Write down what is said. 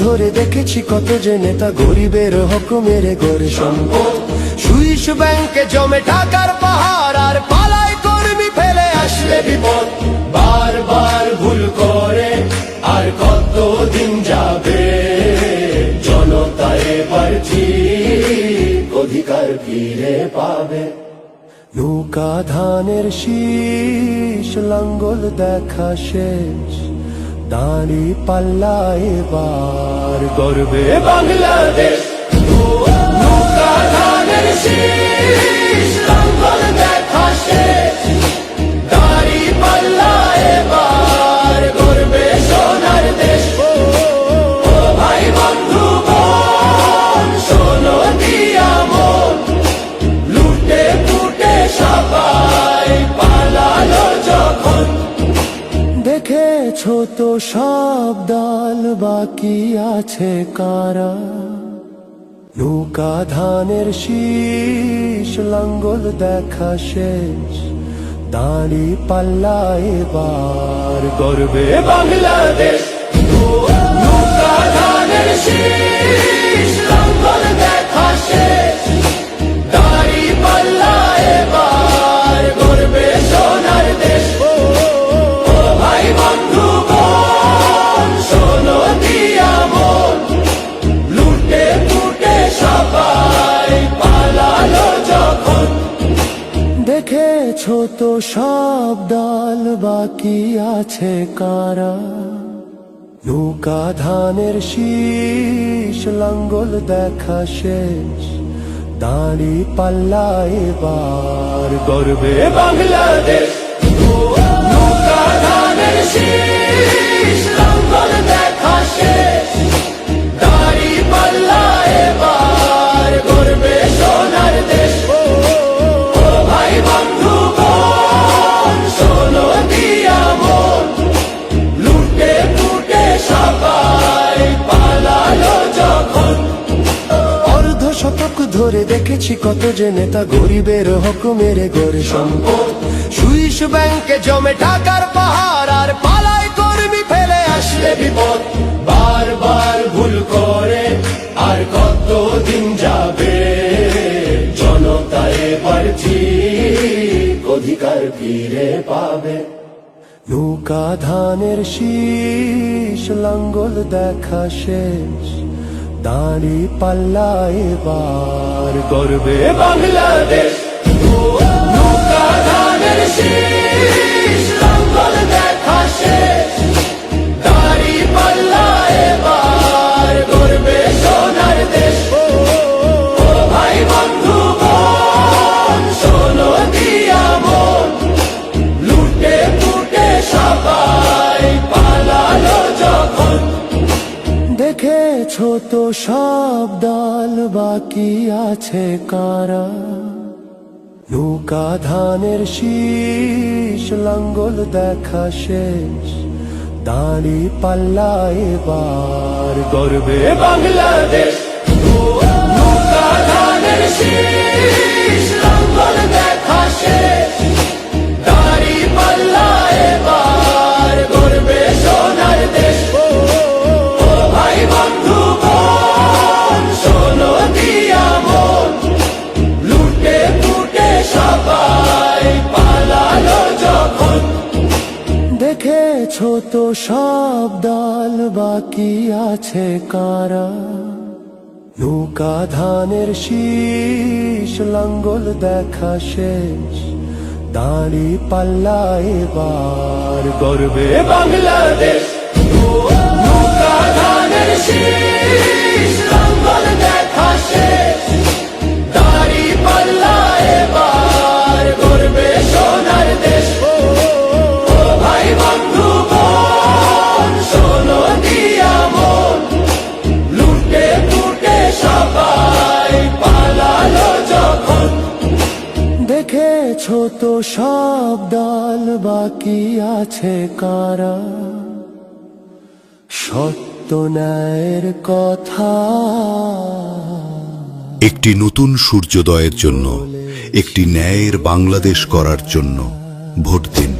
ধরে দেখেছি কত যে নেতা গরিবের হক মেরে গড়ে সম্পদ। সুইস ব্যাংকে জমে টাকার পাহাড়, আর পালায় কর্মী ফেলে আসলে বিপদ। বারবার ভুল করে আর কত দিন যাবে, জনতা এবার ঠিক অধিকার ফিরে পাবে। নৌকা ধানের শীষ, লাঙ্গল দেখা শেষ, দাঁড়ি পাল্লা এবার গর্বে বাংলাদেশ। নৌকা ধানের শীষ, লাঙ্গল দেখা শেষ, দাঁড়ি পাল্লা এবার গর্বে সোনার দেশ। ও ভাই বন্ধু বোন, শোনো দিয়া মন, লুটে পুটে সবাই পালালো যখন। দেখেছো তো সব দল, বাকি আছে কারা? নৌকা ধানের শীষ, লাঙ্গল দেখা শেষ, দাঁড়ি পাল্লা এবার গর্বে বাংলাদেশ। নৌকা ধানের শীষ, লাঙ্গল দেখা শেষ, দাঁড়ি পাল্লা এবার গর্বে সোনার দেশ। ও ভাই বন্ধু বোন, শোনো দিয়া মন, লুটে পুটে সবাই পালালো যখন। দেখেছো তো সব দল, বাকি আছে কারা? নৌকা ধানের শীষ, লাঙ্গল দেখা শেষ, দাঁড়ি পাল্লা এবার গর্বে বাংলাদেশ। নৌকা ধানের শীষ, লাঙ্গল দেখা শেষ, দাঁড়ি পাল্লা এবার গর্বে সোনার দেশ। ও ভাই বন্ধু বোন, শোনো দিয়া মন, লুটে পুটে সবাই পালালো যখন। অর্ধ শতক ধরে দেখেছি কত যে নেতা গরিবের হক মেরে গড়ে সম্পদ। সুইস ব্যাংকে জমে টাকার পাহাড়, আর পালায় কর্মী ফেলে আসলে বিপদ। বারবার ভুল করে আর কত দিন যাবে, জনতা এবার ঠিক অধিকার ফিরে পাবে। নৌকা ধানের শীষ, লাঙ্গল দেখা শেষ, দাঁড়ি পাল্লা এবার গর্বে বাংলাদেশ। নৌকা ধানের শীষ, লাঙ্গল দেখা শেষ, দাঁড়ি পাল্লা এবার গর্বে সোনার দেশ। ও ভাই বন্ধু বোন, শোনো দিয়া মন, লুটে পুটে সবাই পালালো যখন। দেখেছো তো সব দল, বাকি আছে কারা? নৌকা ধানের শীষ, লাঙ্গল দেখা শেষ, দাঁড়ি পাল্লা এবার গর্বে বাংলাদেশ। নৌকা ধানের শীষ, লাঙ্গল দেখা শেষ, দাঁড়ি পাল্লা এবার গর্বে সোনার দেশ। ও ভাই বন্ধু বোন, শোনো দিয়া মন, লুটে পুটে সবাই পালালো যখন। দেখেছো তো সব দল, বাকি আছে কারা? নৌকা ধানের শীষ, লাঙ্গল দেখা শেষ, দাঁড়ি পাল্লা এবার গর্বে বাংলাদেশ। নৌকা ধানের শীষ, লাঙ্গল দেখা শেষ, দাঁড়ি পাল্লা এবার গর্বে সোনার দেশ। ও ভাই বন্ধু বোন, শোনো দিয়া মন, লুটে পুটে সবাই পালালো যখন। দেখেছো তো সব দল, বাকি আছে কারা? সত্য ন্যায়ের কথা। একটি নতুন সূর্যোদয়ের জন্য, একটি ন্যায়ের বাংলাদেশ করার জন্য ভোট দিন।